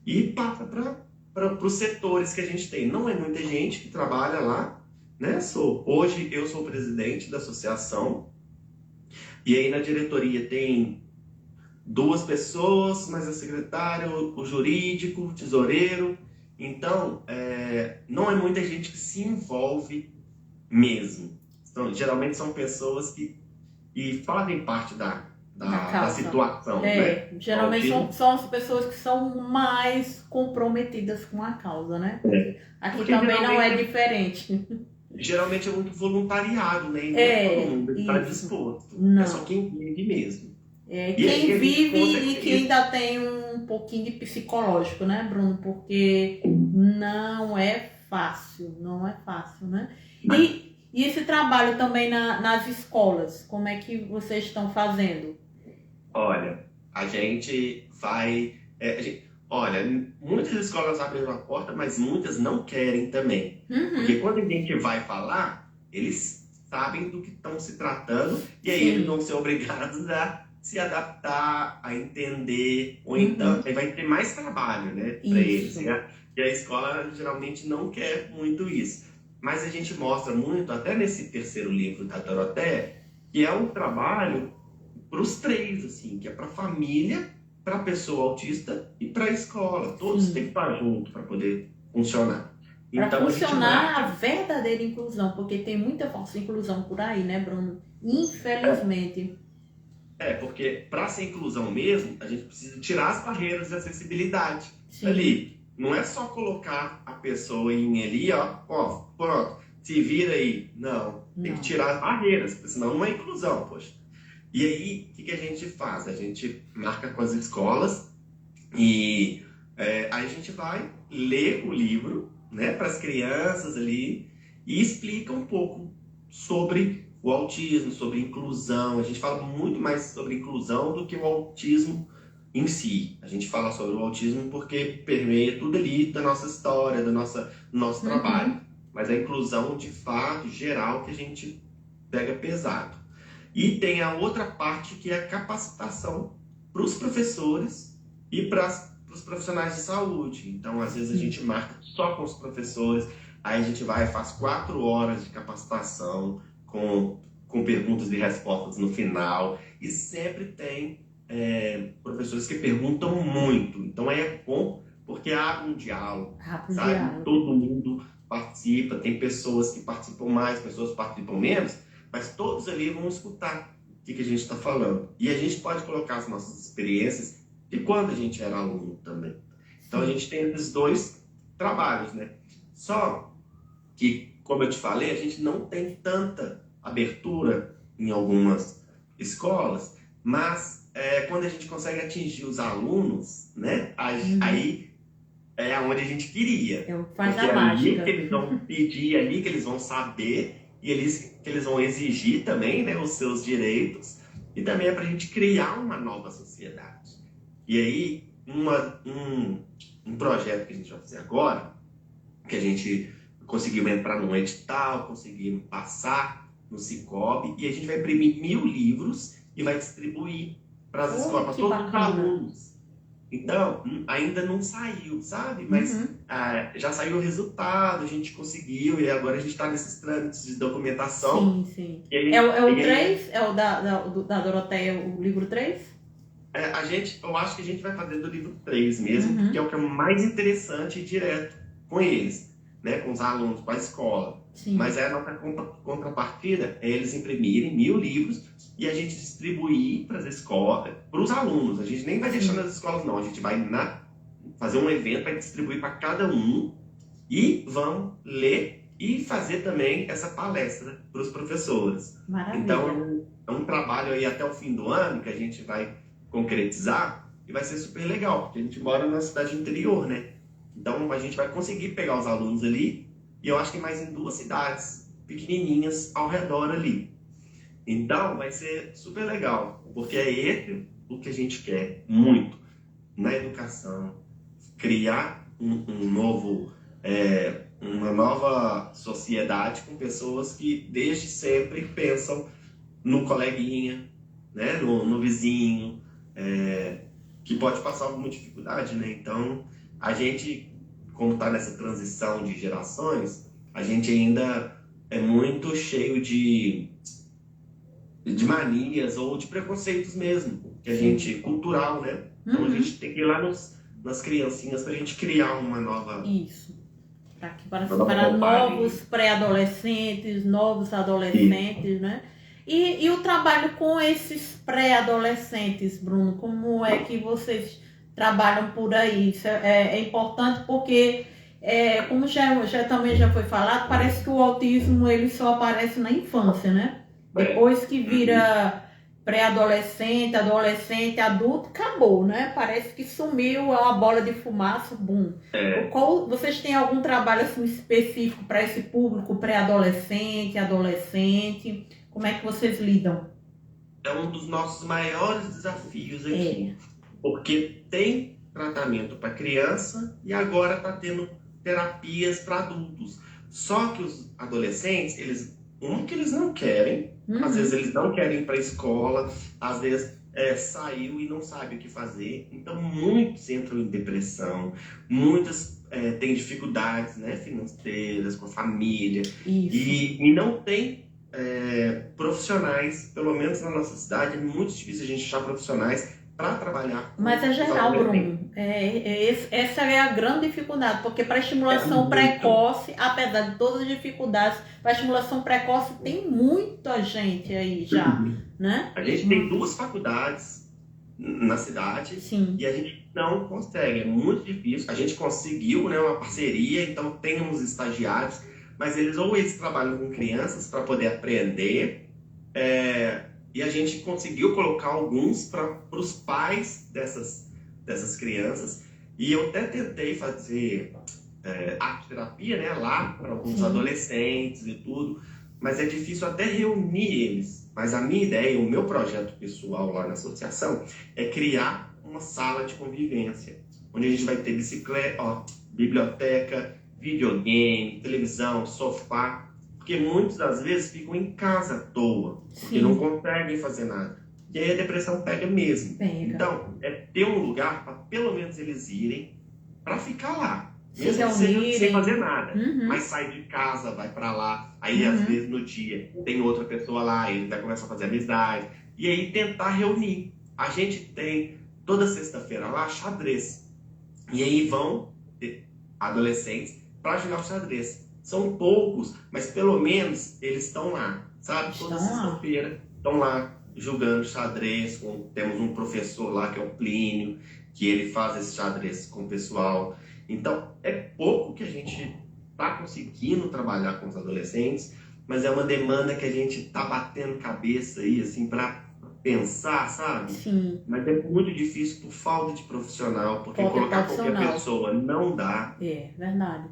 e passa para os setores que a gente tem. Não é muita gente que trabalha lá, né? Hoje eu sou presidente da associação e aí na diretoria tem duas pessoas, mais a secretária, o jurídico, o tesoureiro. Então, não é muita gente que se envolve mesmo. Então, geralmente são pessoas que fazem parte Da da causa. situação, né? O Geralmente autismo, são as pessoas que são mais comprometidas com a causa, né? Aqui porque também não é diferente. geralmente é muito voluntariado, né? E não é todo É, mundo que está isso. disposto. É só Não. quem vive mesmo. E aí Quem a gente vive conta e com que isso. ainda tem um pouquinho de psicológico, né, Bruno? Porque não é fácil, não é fácil, né? Mas, E esse trabalho também nas escolas, como é que vocês estão fazendo? olha, a gente vai. Olha, muitas escolas abrem a porta, mas muitas não querem também. Porque Uhum, quando a gente vai falar, eles sabem do que estão se tratando e aí eles vão sim. ser obrigados a se adaptar, a entender, ou então Uhum, aí vai ter mais trabalho, né, para eles. isso. E a escola geralmente não quer muito isso. Mas a gente mostra muito, até nesse terceiro livro da Doroteia, que é um trabalho para os três, assim, que é para a família, para a pessoa autista e para a escola. Todos têm que Sim. estar juntos para poder funcionar. Para Então a gente funcionar a marca. verdadeira inclusão, porque tem muita falsa inclusão por aí, né, Bruno? Infelizmente. Porque para ser inclusão mesmo, a gente precisa tirar as barreiras de acessibilidade Sim. ali. não é só colocar a pessoa em ali, ó, pronto, se vira aí. Não, tem que tirar as barreiras, porque senão não é inclusão, poxa. E aí, o que a gente faz? A gente marca com as escolas e aí a gente vai ler o livro, né, para as crianças ali e explica um pouco sobre o autismo, sobre inclusão. A gente fala muito mais sobre inclusão do que o autismo em si. A gente fala sobre o autismo porque permeia tudo ali da nossa história, do nosso trabalho. Mas a inclusão, de fato, geral, que a gente pega pesado. E tem a outra parte que é a capacitação para os professores e para os profissionais de saúde. Então, às vezes, a gente marca só com os professores, aí a gente vai e faz 4 horas de capacitação com perguntas e respostas no final. E sempre tem professores que perguntam muito. Então, é bom porque abre um diálogo, sabe? Todo mundo participa, tem pessoas que participam mais, pessoas que participam menos, mas todos ali vão escutar o que a gente está falando. E a gente pode colocar as nossas experiências de quando a gente era aluno também. Então, a gente tem esses 2 trabalhos, né? Só que, como eu te falei, a gente não tem tanta abertura em algumas escolas, mas quando a gente consegue atingir os alunos, né? Aí é onde a gente queria. Faz porque a mágica. Ali que eles vão pedir, ali que eles vão saber e que eles vão exigir também, né, os seus direitos, e também é para a gente criar uma nova sociedade. E aí, um projeto que a gente vai fazer agora, que a gente conseguiu entrar num edital, conseguimos passar no Cicobi, e a gente vai imprimir 1000 livros e vai distribuir para as escolas, para todos os alunos. Então, ainda não saiu, sabe? Mas já saiu o resultado, a gente conseguiu, e agora a gente está nesses trâmites de documentação. Sim. É o 3? É o da Doroteia, o livro 3? Eu acho que a gente vai fazer do livro 3 mesmo, porque é o que é mais interessante e direto com eles, né? Com os alunos, com a escola. Sim. Mas a nossa contrapartida é eles imprimirem 1000 livros e a gente distribuir para as escolas, para os alunos. A gente nem vai deixar nas escolas, não. A gente vai fazer um evento para distribuir para cada um e vão ler e fazer também essa palestra para os professores. Maravilha. Então, é um trabalho aí até o fim do ano que a gente vai concretizar e vai ser super legal, porque a gente mora numa cidade interior, né? Então, a gente vai conseguir pegar os alunos ali e eu acho que mais em 2 cidades pequenininhas ao redor ali. Então, vai ser super legal, porque é esse o que a gente quer muito na educação, criar uma nova sociedade com pessoas que desde sempre pensam no coleguinha, né? no vizinho, que pode passar alguma dificuldade, né? Então, a gente, como está nessa transição de gerações, a gente ainda é muito cheio de manias ou de preconceitos mesmo, que a gente, cultural, né? Então a gente tem que ir lá nas criancinhas para a gente criar uma nova... Isso. Para novos pré-adolescentes, novos adolescentes, né? E o trabalho com esses pré-adolescentes, Bruno, como é que vocês trabalham por aí? Isso é importante porque, como também já foi falado, parece que o autismo ele só aparece na infância, né? Depois que vira pré-adolescente, adolescente, adulto, acabou, né? Parece que sumiu, é uma bola de fumaça, bum. Vocês têm algum trabalho assim, específico para esse público pré-adolescente, adolescente? Como é que vocês lidam? É um dos nossos maiores desafios aqui. Porque tem tratamento para criança e agora está tendo terapias para adultos. Só que os adolescentes, que eles não querem, às vezes eles não querem ir para a escola, às vezes saiu e não sabe o que fazer. Então, muitos entram em depressão, muitas têm dificuldades, né, financeiras, com a família. E não tem profissionais, pelo menos na nossa cidade, é muito difícil a gente achar profissionais para trabalhar. Mas é geral, Bruno. Essa é a grande dificuldade, porque para estimulação precoce, apesar de todas as dificuldades, para estimulação precoce tem muita gente aí já, né? A gente tem 2 faculdades na cidade. Sim. E a gente não consegue, é muito difícil. A gente conseguiu, né, uma parceria, então temos estagiários, mas eles trabalham com crianças para poder aprender, e a gente conseguiu colocar alguns para os pais dessas crianças. E eu até tentei fazer arte terapia, né, lá para alguns adolescentes e tudo, mas é difícil até reunir eles. Mas a minha ideia, o meu projeto pessoal lá na associação é criar uma sala de convivência, onde a gente vai ter bicicleta, biblioteca, videogame, televisão, sofá, porque muitas das vezes ficam em casa à toa, porque não conseguem fazer nada. E aí a depressão pega mesmo. Então, é ter um lugar para pelo menos eles irem para ficar lá. Mesmo que seja sem fazer nada. Mas sai de casa, vai para lá. Aí, às vezes, no dia, tem outra pessoa lá, ele vai começar a fazer amizade. E aí, tentar reunir. A gente tem, toda sexta-feira lá, xadrez. E aí vão adolescentes para jogar o xadrez. São poucos, mas pelo menos eles estão lá, sabe? Toda sexta-feira estão lá jogando xadrez. Temos um professor lá, que é o Plínio, que ele faz esse xadrez com o pessoal. Então, é pouco que a gente está conseguindo trabalhar com os adolescentes, mas é uma demanda que a gente está batendo cabeça aí, assim, para pensar, sabe? Sim. Mas é muito difícil por falta de profissional, porque colocar qualquer pessoa não dá. É, verdade.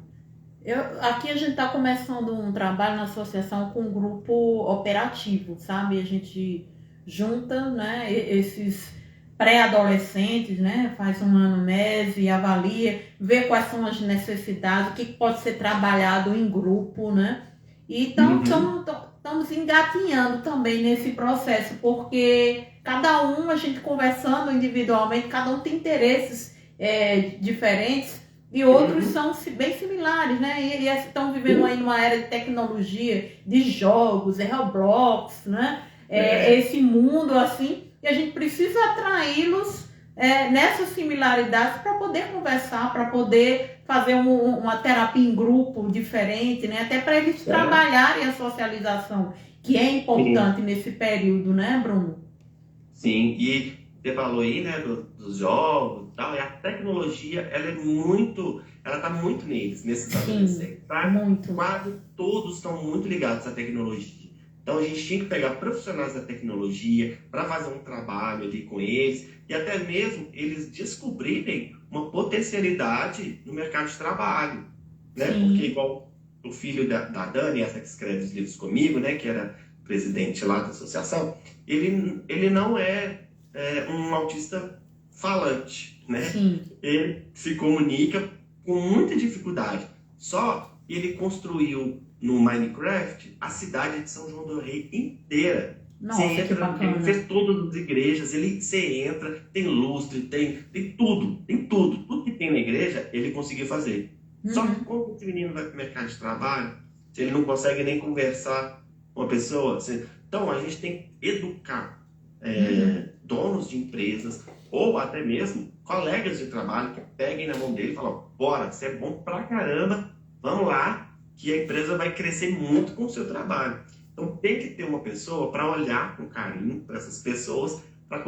Aqui a gente está começando um trabalho na associação com um grupo operativo, sabe? A gente junta, né, esses pré-adolescentes, né, faz uma anamnese e avalia, vê quais são as necessidades, o que pode ser trabalhado em grupo, né? E então estamos engatinhando também nesse processo, porque cada um, a gente conversando individualmente, cada um tem interesses diferentes e outros são bem similares, né? E estão vivendo aí numa era de tecnologia, de jogos, Roblox, né? Esse mundo assim. E a gente precisa atraí-los nessas similaridades para poder conversar, para poder fazer uma terapia em grupo diferente, né? Até para eles trabalharem a socialização, que é importante nesse período, né, Bruno? Sim, e você falou aí, né, dos jogos e tal, e a tecnologia, ela está muito nesses adolescentes, tá? Muito. Quase todos estão muito ligados à tecnologia. Então, a gente tinha que pegar profissionais da tecnologia para fazer um trabalho ali com eles e até mesmo eles descobrirem uma potencialidade no mercado de trabalho, né? Porque igual o filho da Dani, essa que escreve os livros comigo, né, que era presidente lá da associação, ele não é um autista falante, né? Sim. Ele se comunica com muita dificuldade. Só ele construiu no Minecraft a cidade de São João do Rei inteira. Nossa, você entra, ele fez todas as igrejas, você entra, tem lustre, tem tudo que tem na igreja, ele conseguiu fazer. Só que quando esse menino vai para o mercado de trabalho, se ele não consegue nem conversar com uma pessoa, então a gente tem que educar donos de empresas ou até mesmo colegas de trabalho que peguem na mão dele e falam: bora, você é bom pra caramba, vamos lá, que a empresa vai crescer muito com o seu trabalho. Então tem que ter uma pessoa para olhar com carinho para essas pessoas, para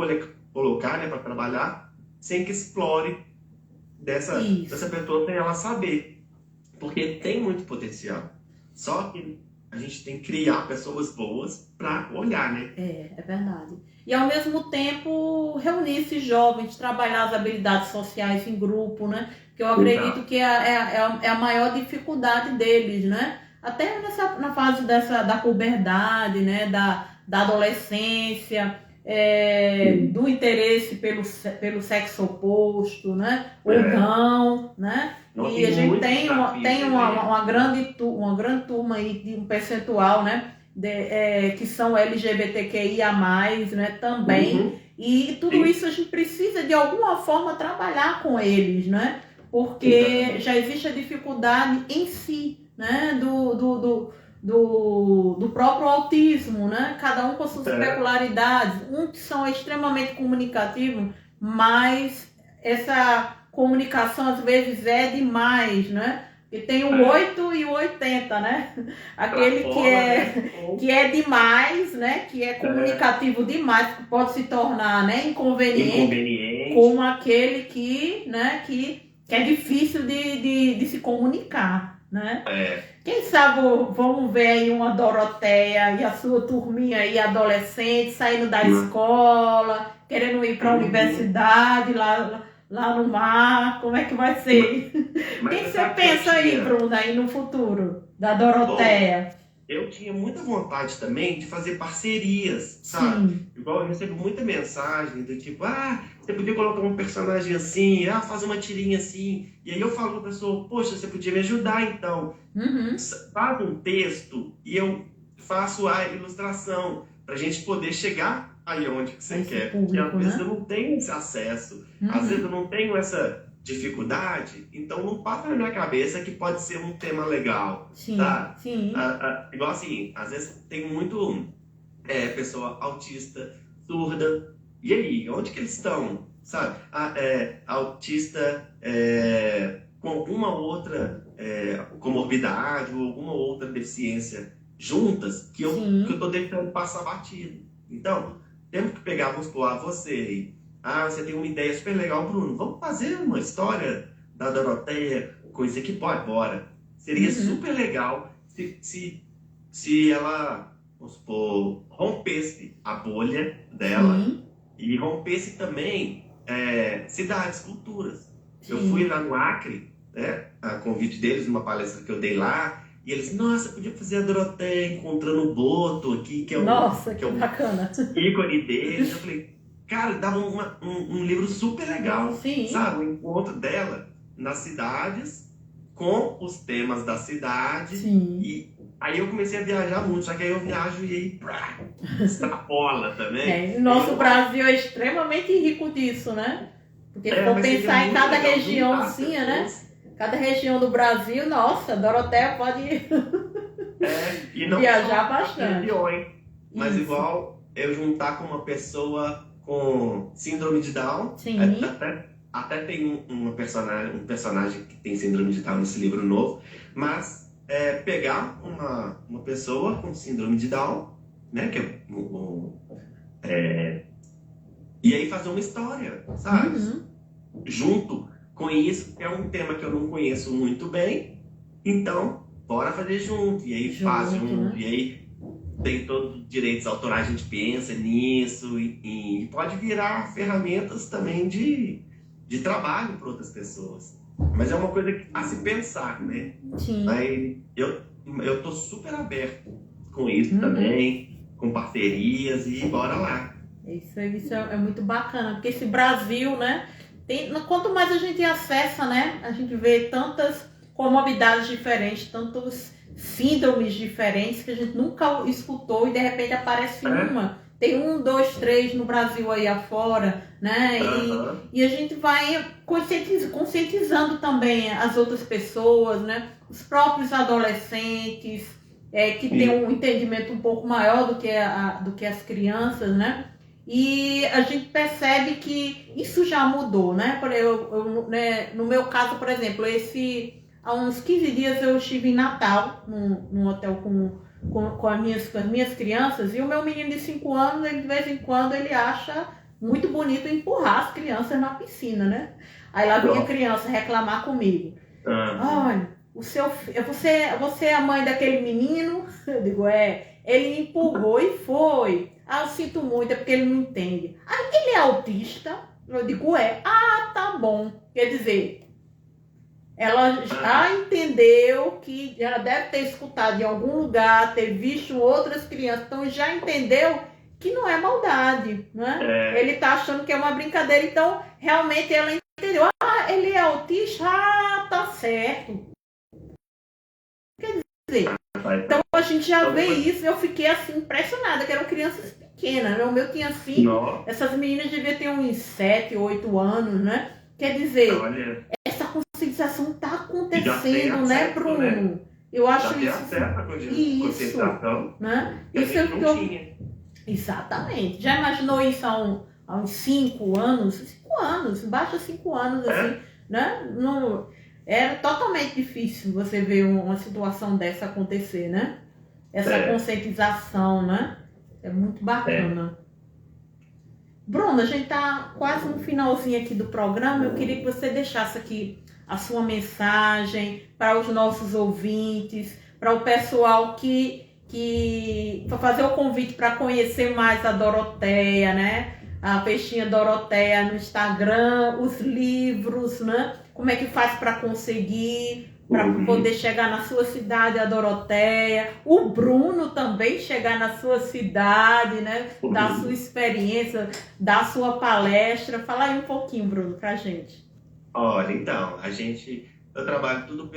colocar, né, para trabalhar, sem que explore dessa pessoa sem ela saber. Porque tem muito potencial. Só que a gente tem que criar pessoas boas para olhar, né? É verdade. E ao mesmo tempo reunir esses jovens, trabalhar as habilidades sociais em grupo, né? Que eu acredito que é a maior dificuldade deles, né? Até na fase da puberdade, né? Da adolescência, do interesse pelo sexo oposto, né? Ou não, né? E a gente tem uma grande turma aí, de um percentual, né? Que são LGBTQIA+, né? Também. E tudo isso a gente precisa de alguma forma trabalhar com eles, né? Porque já existe a dificuldade em si, né? Do próprio autismo, né? Cada um com suas peculiaridades. Uns são extremamente comunicativos, mas essa comunicação às vezes é demais, né? E tem o 8 e o 80, né? Aquele que é demais, né? Que é comunicativo demais, que pode se tornar, né, inconveniente. Como aquele que, né, que é difícil de se comunicar, né? Quem sabe vamos ver aí uma Doroteia e a sua turminha aí, adolescente, saindo da escola, querendo ir para a universidade, lá no mar, como é que vai ser? O que você pensa aí, Bruna, aí no futuro da Doroteia? Bom, eu tinha muita vontade também de fazer parcerias, sabe? Sim. Igual eu recebo muita mensagem do tipo, você podia colocar um personagem assim, faz uma tirinha assim. E aí eu falo pra pessoa, poxa, você podia me ajudar então. Faz um texto e eu faço a ilustração pra gente poder chegar aí onde que você quer. Porque às vezes eu não tenho esse acesso, às vezes eu não tenho essa dificuldade, então não passa na minha cabeça que pode ser um tema legal, tá? Sim. Igual assim, às vezes tem muito pessoa autista, surda, e aí, onde que eles estão, sabe? Autista com alguma outra comorbidade ou alguma outra deficiência juntas que eu tô deixando passar batido. Então, temos que pegar, vamos supor, você você tem uma ideia super legal, Bruno. Vamos fazer uma história da Doroteia, coisa que pode, bora. Seria super legal se ela, vamos supor, rompesse a bolha dela e rompesse também cidades, culturas. Eu fui lá no Acre, né, a convite deles, numa palestra que eu dei lá, e eles, nossa, podia fazer a Doroteia encontrando o Boto aqui, que é bacana. ícone deles. Eu falei, cara, dava um livro super legal, sabe? O encontro dela nas cidades, com os temas da cidade. E aí eu comecei a viajar muito, só que aí eu viajo e aí extrapola também. Nosso Brasil é extremamente rico disso, né? Porque se for pensar em cada regiãozinha, né? Cada região do Brasil, nossa, Doroteia pode viajar bastante. Mas igual eu juntar com uma pessoa com síndrome de Down, até tem um personagem que tem síndrome de Down nesse livro novo, mas pegar uma pessoa com síndrome de Down, né, que e aí fazer uma história, sabe? Junto com isso, é um tema que eu não conheço muito bem, então bora fazer junto, e aí faz junto, e aí tem todos os direitos autorais, a gente pensa nisso e pode virar ferramentas também de trabalho para outras pessoas. Mas é uma coisa a se pensar, né? Aí eu tô super aberto com isso também, com parcerias e bora lá. Isso é muito bacana, porque esse Brasil, né? Quanto mais a gente acessa, né? A gente vê tantas comorbidades diferentes, tantos síndromes diferentes que a gente nunca escutou e de repente aparece uma. Tem 1, 2, 3 no Brasil aí afora, né? E a gente vai conscientizando também as outras pessoas, né? Os próprios adolescentes, que têm um entendimento um pouco maior do que as crianças, né? E a gente percebe que isso já mudou, né? No meu caso, por exemplo, há uns 15 dias eu estive em Natal, num hotel com as minhas crianças, e o meu menino de 5 anos, ele, de vez em quando, ele acha muito bonito empurrar as crianças na piscina, né? Aí lá vinha a criança reclamar comigo. Olha, você é a mãe daquele menino? Eu digo, ele empurrou e foi. Eu sinto muito, é porque ele não entende. Ele é autista? Eu digo, tá bom. Quer dizer, ela já entendeu que já deve ter escutado em algum lugar, ter visto outras crianças, então já entendeu que não é maldade, né? Ele tá achando que é uma brincadeira, então realmente ela entendeu. Ele é autista? Tá certo. Quer dizer, então a gente já vê isso, eu fiquei assim impressionada, que eram crianças pequenas, né? O meu tinha 5, essas meninas deviam ter uns 7, 8 anos, né? Quer dizer, essa conscientização está acontecendo, né, Bruno? Né? Eu acho isso. Isso, né? Isso é o que eu. Exatamente. Já imaginou isso há uns 5 anos? 5 anos, baixa 5 anos, assim, né? É totalmente difícil você ver uma situação dessa acontecer, né? Essa conscientização, né? É muito bacana. Bruno, a gente tá quase no finalzinho aqui do programa. Eu queria que você deixasse aqui a sua mensagem para os nossos ouvintes, para o pessoal para fazer o convite para conhecer mais a Doroteia, né? A Peixinha Doroteia no Instagram, os livros, né? Como é que faz para conseguir, para poder chegar na sua cidade, a Doroteia. O Bruno também chegar na sua cidade, né? Dar a sua experiência, dar a sua palestra. Fala aí um pouquinho, Bruno, pra gente. Olha, então, eu trabalho tudo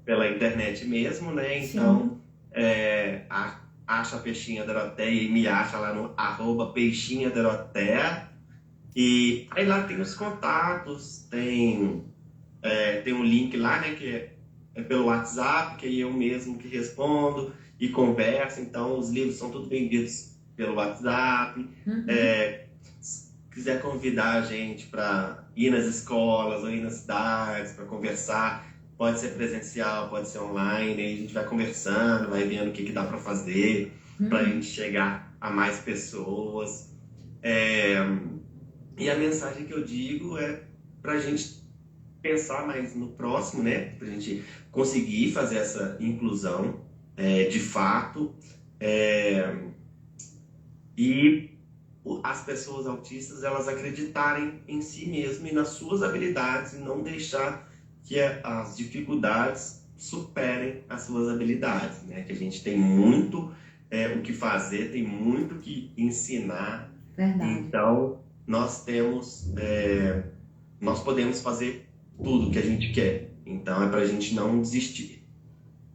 pela internet mesmo, né? Então, acha a Peixinha Doroteia e me acha lá no @Peixinha Doroteia. E aí lá tem os contatos, tem um link lá, né, que é pelo WhatsApp, que é eu mesmo que respondo e converso. Então, os livros são tudo vendidos pelo WhatsApp. Se quiser convidar a gente para ir nas escolas ou ir nas cidades para conversar, pode ser presencial, pode ser online. Aí a gente vai conversando, vai vendo o que dá para fazer para a gente chegar a mais pessoas. E a mensagem que eu digo é para a gente pensar mais no próximo, né? Para a gente conseguir fazer essa inclusão de fato. E as pessoas autistas, elas acreditarem em si mesmas e nas suas habilidades e não deixar que as dificuldades superem as suas habilidades, né? Que a gente tem muito o que fazer, tem muito o que ensinar. Verdade. Então, nós podemos fazer tudo que a gente quer. Então, é para a gente não desistir.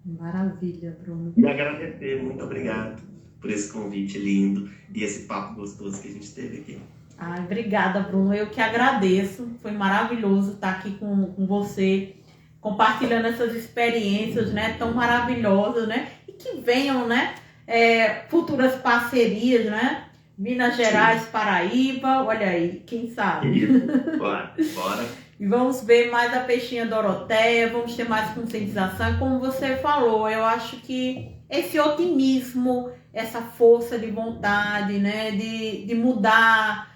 Maravilha, Bruno. E agradecer, muito obrigado por esse convite lindo e esse papo gostoso que a gente teve aqui. Ai, obrigada, Bruno. Eu que agradeço. Foi maravilhoso estar aqui com você, compartilhando essas experiências, né, tão maravilhosas, né? E que venham, né, futuras parcerias, né? Minas Gerais, Paraíba, olha aí, quem sabe? Bora. E vamos ver mais a Peixinha Doroteia, vamos ter mais conscientização. E como você falou, eu acho que esse otimismo, essa força de vontade, né, de mudar,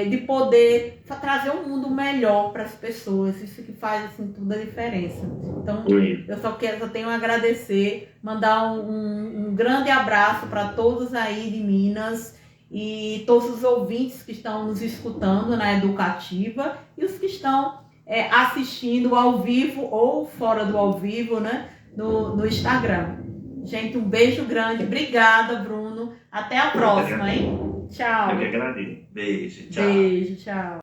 de poder trazer um mundo melhor para as pessoas, isso que faz assim, toda a diferença. Então, eu só tenho a agradecer, mandar um grande abraço para todos aí de Minas e todos os ouvintes que estão nos escutando na Educativa e os que estão assistindo ao vivo ou fora do ao vivo, né, no Instagram. Gente, um beijo grande. Obrigada, Bruno. Até a próxima, hein? Tchau. Eu que agradeço. Beijo, tchau. Beijo, tchau.